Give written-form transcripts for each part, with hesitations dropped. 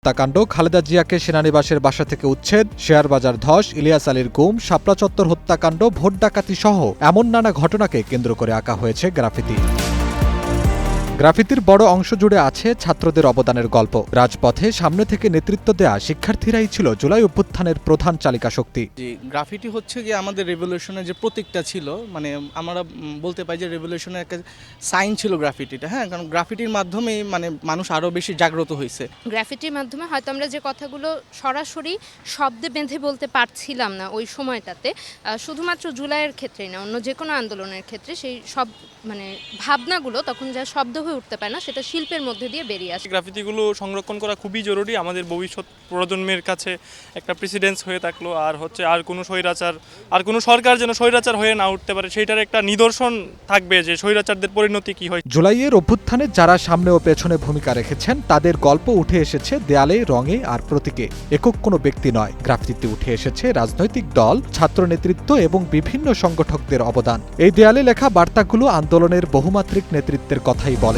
হত্যাকাণ্ড, খালেদা জিয়াকে সেনানিবাসের বাসা থেকে উচ্ছেদ, শেয়ারবাজার ধস, ইলিয়াস আলীর গুম, শাপলা চত্বর হত্যাকাণ্ড, ভোট ডাকাতি সহ এমন নানা ঘটনাকে কেন্দ্র করে আঁকা হয়েছে গ্রাফিতি। গ্রাফিতির বড় অংশ জুড়ে আছে ছাত্রদের অবদানের গল্প। রাজপথে সামনে থেকে নেতৃত্ব দেয়া শিক্ষার্থীরাই ছিল জুলাই অভ্যুত্থানের প্রধান চালিকা শক্তি। গ্রাফিটি হচ্ছে গিয়ে আমাদের রেভলিউশনের যে প্রতীকটা ছিল, মানে আমরা বলতে পারি যে রেভলিউশনের একটা সাইন ছিল গ্রাফিটিটা। হ্যাঁ, কারণ গ্রাফিটির মাধ্যমেই মানে মানুষ আরও বেশি জাগ্রত হয়েছে। গ্রাফিটির মাধ্যমে হয়তো আমরা যে কথাগুলো সরাসরি শব্দে বেঁধে বলতে পারছিলাম না ওই সময়টাতে, শুধুমাত্র জুলাইয়ের ক্ষেত্রেই না, অন্য যে কোনো আন্দোলনের ক্ষেত্রে সেই সব মানে ভাবনাগুলো তখন যা শব্দ হয়ে উঠতে পারে না, সেটা শিল্পের মধ্যে দিয়ে বেরিয়ে আসে। গ্রাফিতিগুলো সংরক্ষণ করা খুবই জরুরি আমাদের ভবিষ্যৎ প্রজন্মের কাছে একটা প্রেসিডেন্স হয়ে থাকলো। আর হচ্ছে আর কোনো স্বৈরাচার, আর কোনো সরকার যেন স্বৈরাচার হয়ে না উঠতে পারে, সেইটার একটা নিদর্শন থাকবে যে স্বৈরাচারদের পরিণতি কি হয়। জুলাইয়ের অভ্যুত্থানে যারা সামনে ও পেছনে ভূমিকা রেখেছেন তাদের গল্প উঠে এসেছে দেয়ালে, রঙে আর প্রতীকে। একক কোনো ব্যক্তি নয়, গ্রাফিতিতে উঠে এসেছে রাজনৈতিক দল, ছাত্র নেতৃত্ব এবং বিভিন্ন সংগঠকদের অবদান। এই দেয়ালে লেখা বার্তাগুলো আন্দোলনের বহুমাত্রিক নেতৃত্বের কথাই বলে।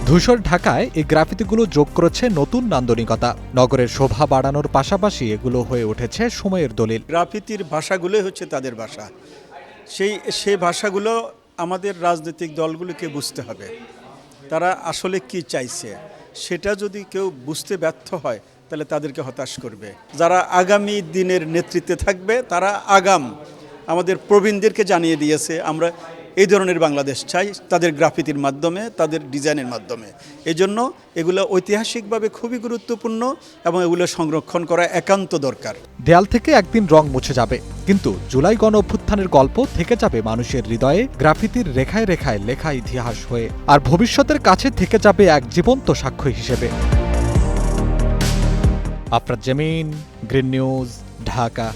ধূসর ঢাকায় এই গ্রাফিতিগুলো যোগ করেছে নতুন নান্দনিকতা। নগরের শোভা বাড়ানোর পাশাপাশি এগুলো হয়ে উঠেছে সময়ের দলিল। গ্রাফিতির ভাষাগুলোই হচ্ছে তাদের ভাষা। সেই ভাষাগুলো আমাদের রাজনৈতিক দলগুলোকে বুঝতে হবে, তারা আসলে কি চাইছে। সেটা যদি কেউ বুঝতে ব্যর্থ হয় তাহলে তাদেরকে হতাশ করবে। যারা আগামী দিনের নেতৃত্বে থাকবে তারা আমাদের প্রবীণদেরকে জানিয়ে দিয়েছে আমরা এই ধরনের বাংলাদেশ চাই, তাদের গ্রাফিতির মাধ্যমে, তাদের ডিজাইনের মাধ্যমে। এজন্য এগুলো ঐতিহাসিকভাবে খুবই গুরুত্বপূর্ণ এবং এগুলো সংরক্ষণ করা একান্ত দরকার। দেয়াল থেকে একদিন রং মুছে যাবে, কিন্তু জুলাই গণ অভ্যুত্থানের গল্প থেকে যাবে মানুষের হৃদয়ে, গ্রাফিতির রেখায় রেখায় লেখা ইতিহাস হয়ে, আর ভবিষ্যতের কাছে থেকে যাবে এক জীবন্ত সাক্ষ্য হিসেবে। আফরাদ জামিন, গ্রিন নিউজ, ঢাকা।